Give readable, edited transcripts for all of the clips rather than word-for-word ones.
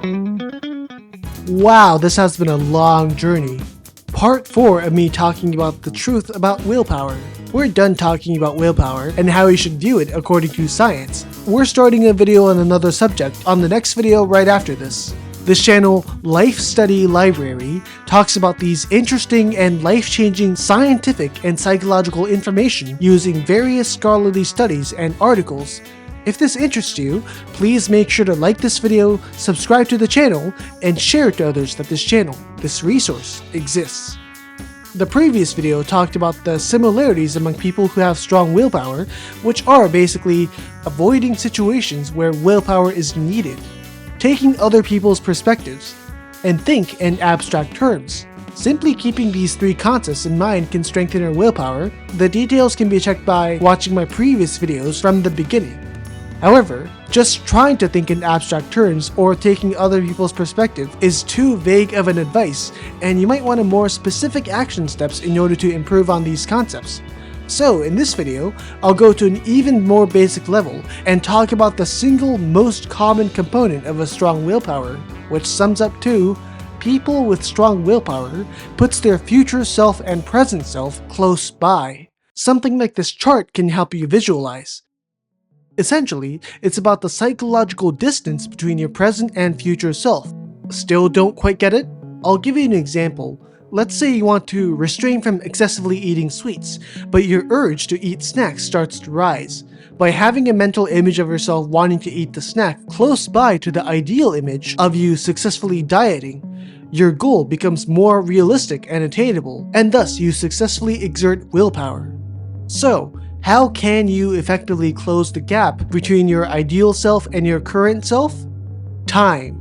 Wow, this has been a long journey. Part 4 of me talking about the truth about willpower. We're done talking about willpower and how you should view it according to science. We're starting a video on another subject on the next video right after this. This channel, Life Study Library, talks about these interesting and life-changing scientific and psychological information using various scholarly studies and articles. If this interests you, please make sure to like this video, subscribe to the channel, and share it to others that this resource exists. The previous video talked about the similarities among people who have strong willpower, which are basically avoiding situations where willpower is needed, taking other people's perspectives, and think in abstract terms. Simply keeping these three concepts in mind can strengthen our willpower. The details can be checked by watching my previous videos from the beginning. However, just trying to think in abstract terms or taking other people's perspective is too vague of an advice, and you might want a more specific action steps in order to improve on these concepts. So in this video, I'll go to an even more basic level and talk about the single most common component of a strong willpower, which sums up to people with strong willpower puts their future self and present self close by. Something like this chart can help you visualize. Essentially, it's about the psychological distance between your present and future self. Still don't quite get it? I'll give you an example. Let's say you want to restrain from excessively eating sweets, but your urge to eat snacks starts to rise. By having a mental image of yourself wanting to eat the snack close by to the ideal image of you successfully dieting, your goal becomes more realistic and attainable, and thus you successfully exert willpower. So, how can you effectively close the gap between your ideal self and your current self? Time.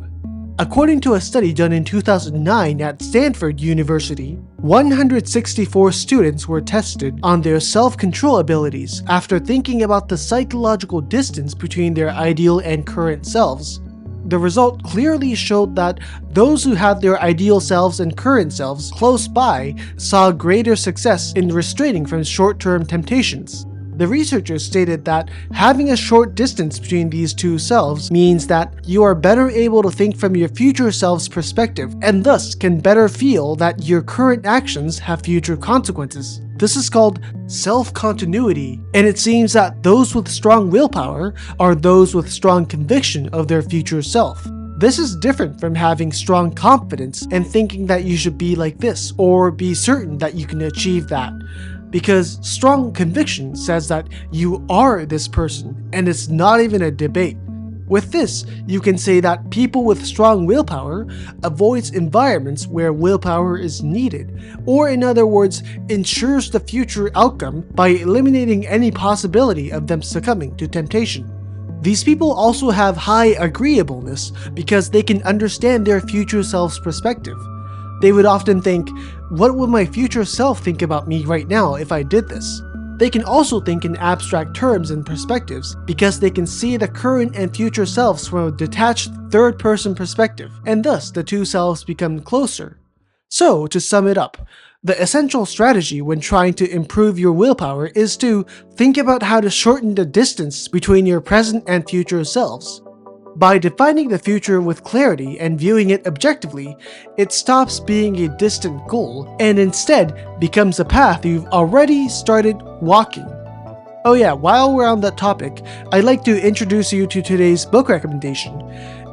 According to a study done in 2009 at Stanford University, 164 students were tested on their self-control abilities after thinking about the psychological distance between their ideal and current selves. The result clearly showed that those who had their ideal selves and current selves close by saw greater success in restraining from short-term temptations. The researchers stated that having a short distance between these two selves means that you are better able to think from your future self's perspective and thus can better feel that your current actions have future consequences. This is called self-continuity, and it seems that those with strong willpower are those with strong conviction of their future self. This is different from having strong confidence and thinking that you should be like this or be certain that you can achieve that. Because strong conviction says that you are this person, and it's not even a debate. With this, you can say that people with strong willpower avoids environments where willpower is needed, or in other words, ensures the future outcome by eliminating any possibility of them succumbing to temptation. These people also have high agreeableness because they can understand their future self's perspective. They would often think, what would my future self think about me right now if I did this? They can also think in abstract terms and perspectives because they can see the current and future selves from a detached third-person perspective, and thus the two selves become closer. So, to sum it up, the essential strategy when trying to improve your willpower is to think about how to shorten the distance between your present and future selves. By defining the future with clarity and viewing it objectively, it stops being a distant goal and instead becomes a path you've already started walking. Oh yeah, while we're on that topic, I'd like to introduce you to today's book recommendation.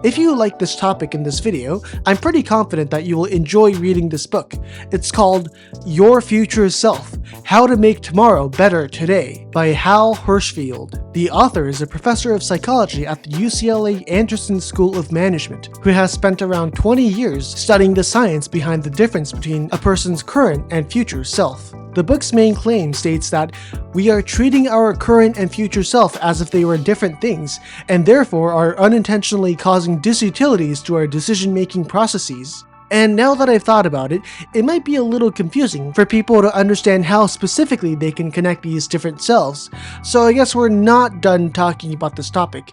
If you like this topic in this video, I'm pretty confident that you will enjoy reading this book. It's called Your Future Self: How to Make Tomorrow Better Today by Ersner-Hershfield. The author is a professor of psychology at the UCLA Anderson School of Management, who has spent around 20 years studying the science behind the difference between a person's current and future self. The book's main claim states that we are treating our current and future self as if they were different things, and therefore are unintentionally causing disutilities to our decision-making processes. And now that I've thought about it, it might be a little confusing for people to understand how specifically they can connect these different selves, so I guess we're not done talking about this topic.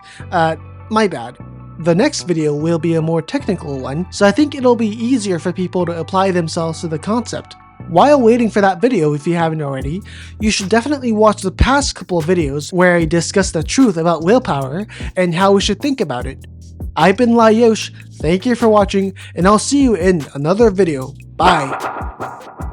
My bad. The next video will be a more technical one, so I think it'll be easier for people to apply themselves to the concept. While waiting for that video, if you haven't already, you should definitely watch the past couple of videos where I discuss the truth about willpower and how we should think about it. I've been Lye Yosh, thank you for watching, and I'll see you in another video. Bye!